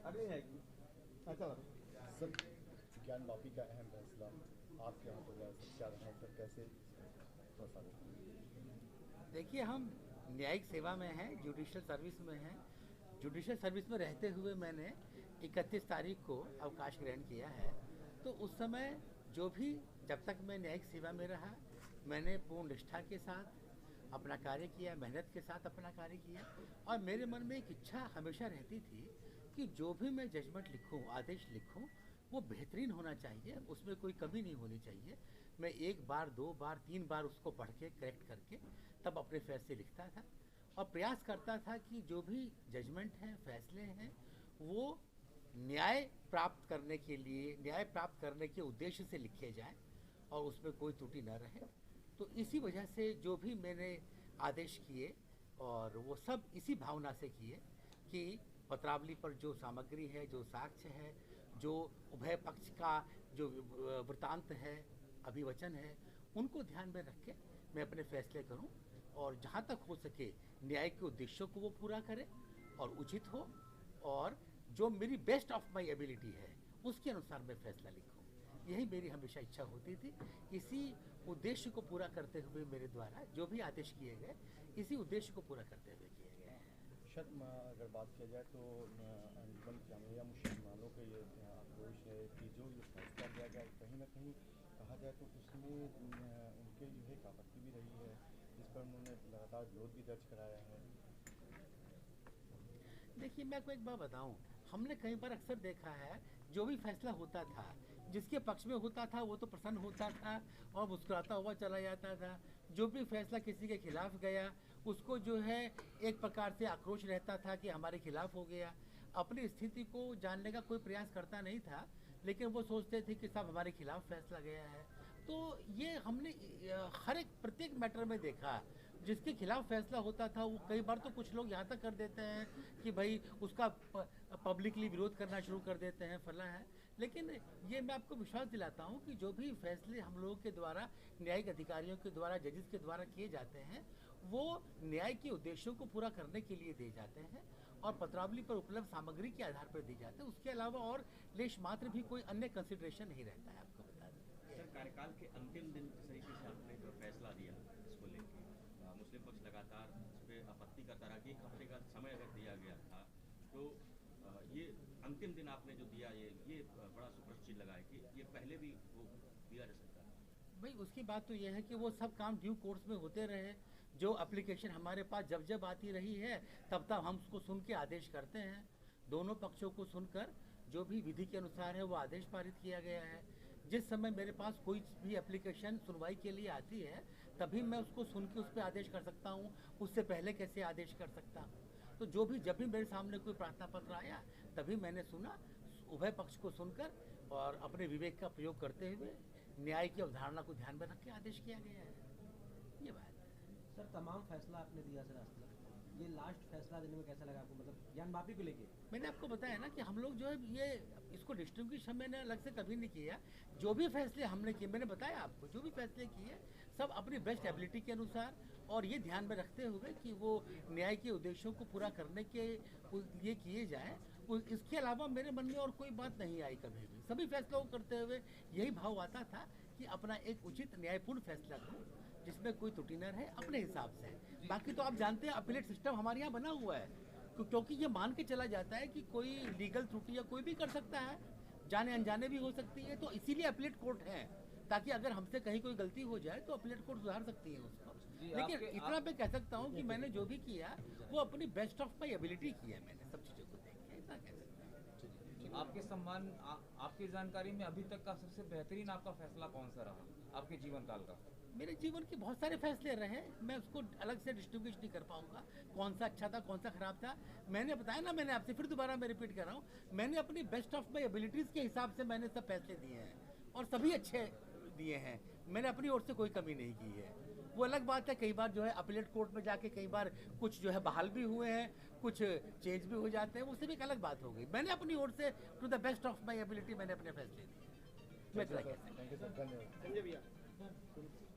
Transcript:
अभी नहीं आएगी। अच्छा सर, ज्ञान वापी का अहम फैसला आपके यहाँ पर हुआ है सर, क्या रहा सर, कैसे थोड़ा सा देखिए, हम न्यायिक सेवा में हैं, जुडिशियल सर्विस में हैं। जुडिशियल सर्विस में रहते हुए मैंने 31 तारीख को अवकाश ग्रहण किया है। तो उस समय जो भी, जब तक मैं न्यायिक सेवा में रहा, मैंने पूर्ण निष्ठा के साथ अपना कार्य किया, मेहनत के साथ अपना कार्य किया। और मेरे मन में एक इच्छा हमेशा रहती थी कि जो भी मैं जजमेंट लिखूं, आदेश लिखूं, वो बेहतरीन होना चाहिए, उसमें कोई कमी नहीं होनी चाहिए। मैं एक बार, दो बार, तीन बार उसको पढ़ के करेक्ट करके तब अपने फैसले लिखता था और प्रयास करता था कि जो भी जजमेंट हैं, फैसले हैं, वो न्याय प्राप्त करने के लिए, न्याय प्राप्त करने के उद्देश्य से लिखे जाएं और उसमें कोई त्रुटि न रहे। तो इसी वजह से जो भी मैंने आदेश किए, और वो सब इसी भावना से किए कि पत्रावली पर जो सामग्री है, जो साक्ष्य है, जो उभय पक्ष का जो वृतांत है, अभिवचन है, उनको ध्यान में रख के मैं अपने फैसले करूं और जहां तक हो सके न्याय के उद्देश्यों को वो पूरा करे और उचित हो, और जो मेरी बेस्ट ऑफ माय एबिलिटी है उसके अनुसार मैं फैसला लिखूं। यही मेरी हमेशा इच्छा होती थी। इसी उद्देश्य को पूरा करते हुए मेरे द्वारा जो भी आदेश किए गए, इसी उद्देश्य को पूरा करते हुए किए गए हैं। सर, अगर बात किया जाए तो अंजुमन जामिया मुसलमानों का ये आक्रोश है कि जो ये फैसला लिया गया, कहीं ना कहीं कहा जाए तो उसमें उनके जो है एक आपत्ति भी रही है, जिस पर उन्होंने लगातार विरोध भी दर्ज कराया है। देखिए, मैं आपको एक बात बताऊं, हमने कई बार अक्सर देखा है, जो भी फैसला होता था, जिसके पक्ष में होता था वो तो प्रसन्न होता था और मुस्कुराता हुआ चला जाता था। जो भी फैसला किसी के खिलाफ गया, उसको जो है एक प्रकार से आक्रोश रहता था कि हमारे खिलाफ हो गया। अपनी स्थिति को जानने का कोई प्रयास करता नहीं था, लेकिन वो सोचते थे कि साहब हमारे खिलाफ फैसला गया है। तो ये हमने हर एक प्रत्येक मैटर में देखा, जिसके खिलाफ फैसला होता था वो कई बार तो कुछ लोग यहाँ तक कर देते हैं कि भाई उसका पब्लिकली विरोध करना शुरू कर देते हैं, फला है। लेकिन ये मैं आपको विश्वास दिलाता हूँ कि जो भी फैसले हम लोगों के द्वारा, न्यायिक अधिकारियों के द्वारा, जजेस के द्वारा किए जाते हैं, वो न्याय के उद्देश्यों को पूरा करने के लिए दिए जाते हैं और पत्रावली पर उपलब्ध सामग्री के आधार पर दिए जाते हैं। उसके अलावा और लेश मात्र भी कोई अन्य कंसिडरेशन नहीं रहता है, आपको बता दें। सर, कार्यकाल के अंतिम दिन जिस तरीके से आपने जो फैसला दिया इसको लेके, मुस्लिम पक्ष लगातार इस पर आपत्ति करता रहा कि 1 हफ्ते का समय अगर दिया गया था तो ये अंतिम दिन आपने जो दिया, ये बड़ा सुप्रश्चित लगा है कि ये पहले भी वो दिया जा सकता है। भाई उसकी बात तो यह है कि वो सब काम ड्यू कोर्स में होते रहे। जो एप्लीकेशन हमारे पास जब जब आती रही है, तब तब हम उसको सुन के आदेश करते हैं। दोनों पक्षों को सुनकर जो भी विधि के अनुसार है वो आदेश पारित किया गया है। जिस समय मेरे पास कोई भी एप्लीकेशन सुनवाई के लिए आती है, तभी मैं उसको सुन के उस पर आदेश कर सकता हूँ। उससे पहले कैसे आदेश कर सकता हूँ? तो जो भी, जब भी मेरे सामने कोई प्रार्थना पत्र आया, तभी मैंने सुना, उभय पक्ष को सुनकर और अपने विवेक का प्रयोग करते हुए न्याय की अवधारणा को ध्यान में रख के आदेश किया गया है। ये बात है। सर, तमाम फैसला आपने दिया सर आज तक, ये लास्ट फैसला देने में कैसा लगा आपको, मतलब ज्ञान वापी को लेके? मैंने आपको बताया ना कि हम लोग जो है ये इसको डिस्ट्रीब्यूशन मैंने अलग से कभी नहीं किया। जो भी फैसले हमने किए, मैंने बताया आपको, जो भी फैसले किए सब अपनी बेस्ट एबिलिटी के अनुसार और ये ध्यान में रखते हुए कि वो न्याय के उद्देश्यों को पूरा करने के लिए किए जाए। इसके अलावा मेरे मन में और कोई बात नहीं आई कभी भी। सभी फैसलों को करते हुए यही भाव आता था कि अपना एक उचित न्यायपूर्ण फैसला करूं, जिसमें कोई त्रुटि न रहे, अपने हिसाब से। बाकी तो आप जानते हैं अपीलेट सिस्टम हमारे यहाँ बना हुआ है, क्योंकि ये मान के चला जाता है कि कोई लीगल त्रुटि या कोई भी कर सकता है, जाने अनजाने भी हो सकती है। तो इसीलिए अपीलेट कोर्ट है, ताकि अगर हमसे कहीं कोई गलती हो जाए तो अपीलेट कोर्ट सुधार सकती है उसको। लेकिन इतना मैं कह सकता हूँ कि मैंने जो भी किया वो अपनी बेस्ट ऑफ माई एबिलिटी किया, मैंने सब चीज़ों को देख के, इतना कह सकता हूँ। आपके सम्मान, आपकी जानकारी में अभी तक का सबसे बेहतरीन आपका फैसला कौन सा रहा आपके जीवन काल का? मेरे जीवन के बहुत सारे फैसले रहे, मैं उसको अलग से डिस्ट्रीब्यूट नहीं कर पाऊंगा, कौन सा अच्छा था, कौन सा खराब था। मैंने बताया ना, मैंने आपसे फिर दोबारा मैं रिपीट कर रहा हूँ, मैंने अपनी बेस्ट ऑफ माई एबिलिटीज़ के हिसाब से मैंने सब फैसले दिए हैं और सभी अच्छे दिए हैं। मैंने अपनी ओर से कोई कमी नहीं की है। वो अलग बात है, कई बार जो है अपीलेट कोर्ट में जाके कई बार कुछ जो है बहाल भी हुए हैं, कुछ चेंज भी हो जाते हैं, उससे भी एक अलग बात हो गई। मैंने अपनी ओर से to the best of my ability मैंने अपने फैसले दिए। थैंक यू सर, धन्यवाद। संजय भैया।